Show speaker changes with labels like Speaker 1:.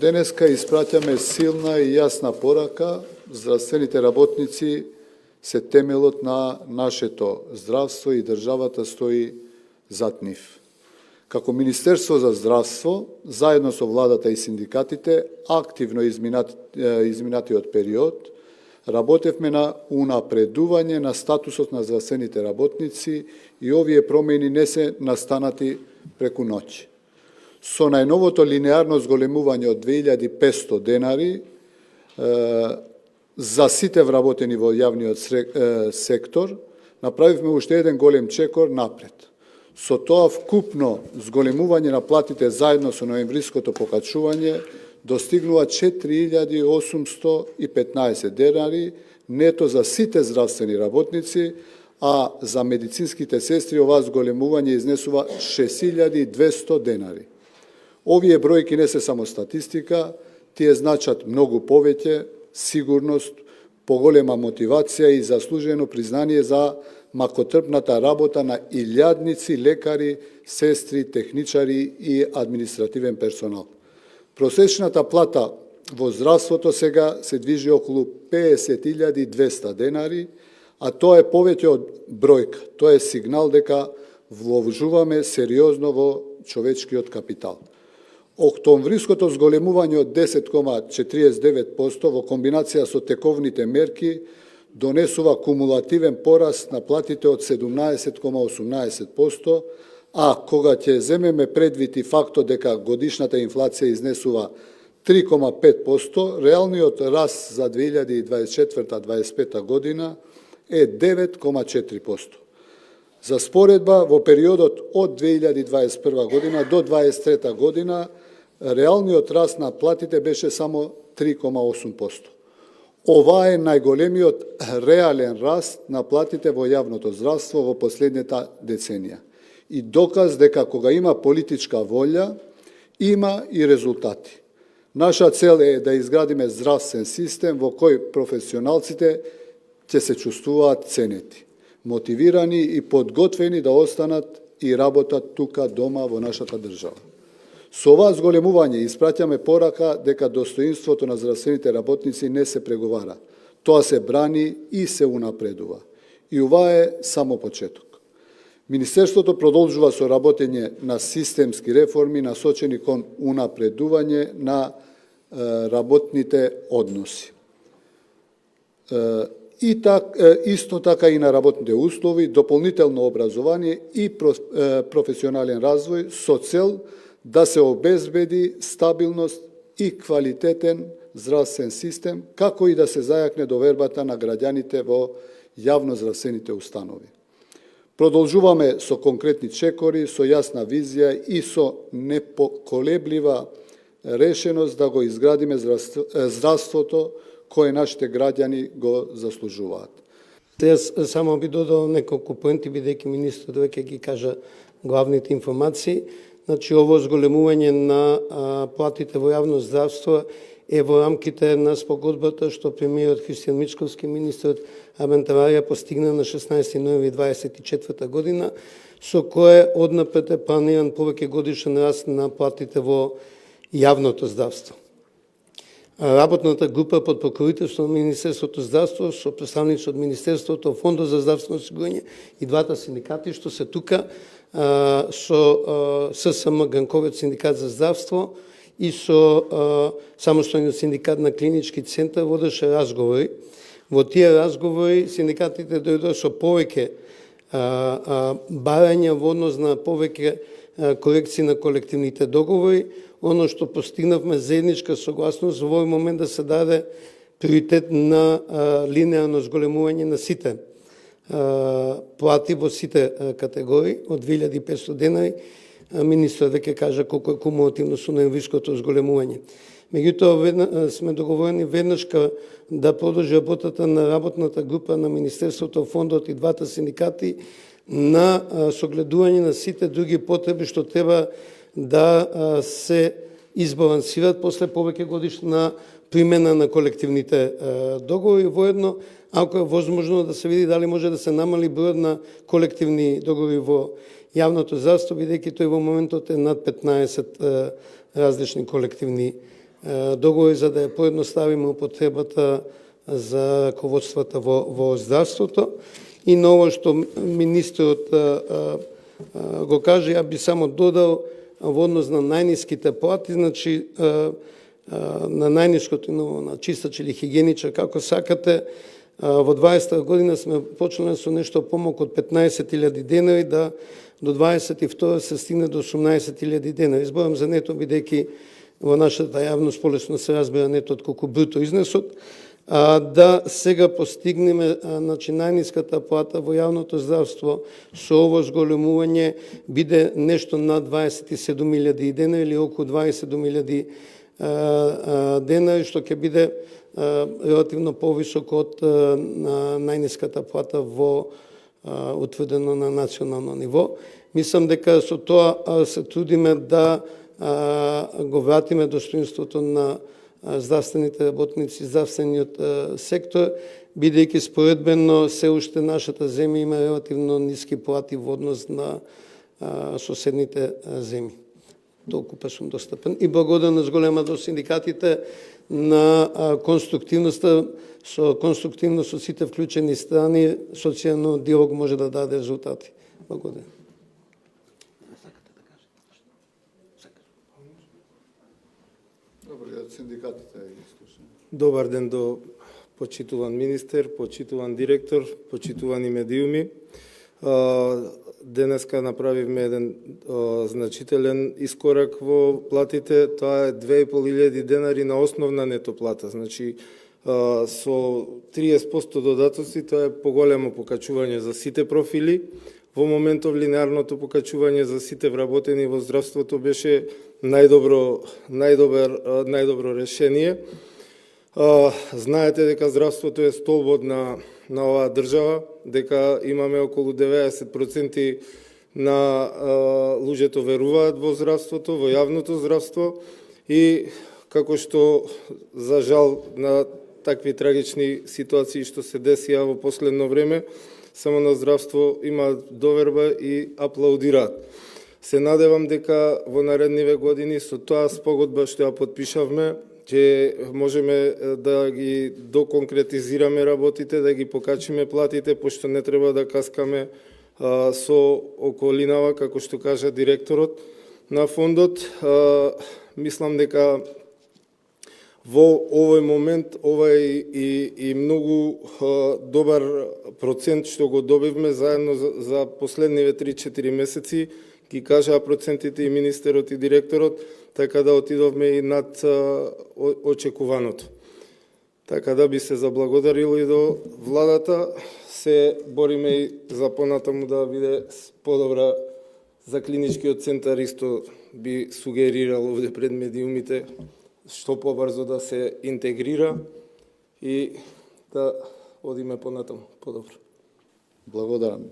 Speaker 1: Денеска испраќаме силна и јасна порака. Здравствените работници се темелот на нашето здравство и државата стои зад нив. Како Министерство за здравство, заедно со владата и синдикатите, активно изминатиот период, работевме на унапредување на статусот на здравствените работници и овие промени не се настанати преку ноќ. Со најновото линеарно зголемување од 2500 денари за сите вработени во јавниот сектор, направивме уште еден голем чекор напред. Со тоа вкупно зголемување на платите заедно со ноемвриското покачување достигнува 4815 денари нето за сите здравствени работници, а за медицинските сестри оваа зголемување изнесува 6200 денари. Овие бројки не се само статистика, тие значат многу повеќе сигурност, поголема мотивација и заслужено признание за макотрпната работа на илјадници лекари, сестри, техничари и административен персонал. Просечната плата во здравството сега се движи околу 50.200 денари, а тоа е повеќе од бројка. Тоа е сигнал дека вложуваме сериозно во човечкиот капитал. Октомвриското зголемување од 10,49% во комбинација со тековните мерки донесува кумулативен пораст на платите од 17,18%, а кога ќе земеме предвид и фактот дека годишната инфлација изнесува 3,5%, реалниот раст за 2024-2025 година е 9,4%. За споредба, во периодот од 2021 година до 2023 година, реалниот раст на платите беше само 3,8%. Ова е најголемиот реален раст на платите во јавното здравство во последната деценија. И доказ дека кога има политичка волја, има и резултати. Наша цел е да изградиме здравствен систем во кој професионалците ќе се чувствуваат ценети, мотивирани и подготвени да останат и работат тука дома во нашата држава. Со оваа зголемување испраќаме порака дека достоинството на здравствените работници не се преговара. Тоа се брани и се унапредува. И ова е само почеток. Министерството продолжува со работење на системски реформи насочени кон унапредување на работните односи. Исто така и на работните услови, дополнително образование и професионален развој со цел да се обезбеди стабилност и квалитетен здравствен систем, како и да се зајакне довербата на граѓаните во јавноздравствените установи. Продолжуваме со конкретни чекори, со јасна визија и со непоколеблива решеност да го изградиме здравството кое нашите граѓани го заслужуваат.
Speaker 2: Јас само би додал неколку поенти, бидејќи министрот веќе ги кажа главните информации. Значи, ово зголемување на платите во јавно здравство е во рамките на спогодбата што премиерот Христијан Мичковски, министрот Амен Таварија постигна на 16 ноември 2024 година, со кое однапред е планиран повеќе годишен раст на платите во јавното здравство. Работната група под покровителство на Министерството здравство со представници од Министерството, Фондот за здравствено осигурање и двата синдикати што се тука со ССМ Ганковиот синдикат за здравство и со самостојниот синдикат на клинички центар водеше разговори. Во тие разговори синдикатите дојдоа со повеќе барања во однос на повеќе корекции на колективните договори. Оно што постигнавме заедничка согласност во овој момент да се даде приоритет на линеарно зголемување на сите плати во сите категории од 2500 денари. Министрот веќе кажа колку е кумулативно со ноемвриското зголемување. Меѓутоа сме договорени веднаш да продолжи работата на работната група на Министерството, Фондот и двата синдикати на согледување на сите други потреби што треба да се избалансират после повеќе годишна примена на колективните договори. Воедно, ако е возможно да се види дали може да се намали бројот на колективни договори во јавното здравство, бидејќи тој во моментот е над 15 различни колективни договори за да ја поедноставиме употребата за раководствата во здравството. И на ово што министрот го каже, ја би само додал во однос на најниските плати, значи на најниското на чистач или хигиеничар, како сакате, во 20 година сме почнали со нешто помалку од 15.000 денари, да до 22 се стигне до 18.000 денари. Зборам за нето, бидејќи во нашата јавност полесно се разбира нетот колку бруто изнесот, да сега постигнеме, значи, најниската плата во јавното здравство со ово зголемување биде нешто над 27.000 денари или околу 27.000 денари, што ќе биде релативно повисоко од најниската плата во утврдено на национално ниво. Мислам дека со тоа се трудиме да го вратиме достоинството на здравствените работници, здравствениот сектор, бидејќи споредбено се уште нашата земја има релативно ниски плати во однос на соседните земји. Толку па сум достапен. И благодарна зголема до синдикатите на конструктивноста, со конструктивност со сите вклучени страни, социјално диалог може да даде резултати. Благодарам.
Speaker 3: Добар ден до почитуван министер, почитуван директор, почитувани медиуми. Денеска направивме еден значителен искорак во платите. Тоа е 2.500 денари на основна нето плата. Значи, со 30% додатоци, тоа е поголемо покачување за сите профили. Во моментов линеарното покачување за сите вработени во здравството беше најдобро решение. Знаете дека здравството е столбот на оваа држава, дека имаме околу 90% на луѓето веруваат во здравството, во јавното здравство, и како што за жал на такви трагични ситуации што се десија во последно време, само на здравство има доверба и аплаудираат. Се надевам дека во наредниве години со тоа спогодба што ја подпишавме, ќе можеме да ги доконкретизираме работите, да ги покачиме платите, пошто не треба да каскаме со околинава, како што кажа директорот на фондот. Мислам дека во овој момент ова е и многу добар процент што го добивме заедно за последниве 3-4 месеци. Ги кажаа процентите и министерот и директорот, така да отидовме и над очекуваното. Така да би се заблагодарило и до владата, се бориме и за понатаму да биде подобра за клиничкиот центар, исто би сугерирал овде пред медиумите, што побрзо да се интегрира и да одиме понатаму подобро.
Speaker 1: Благодарам.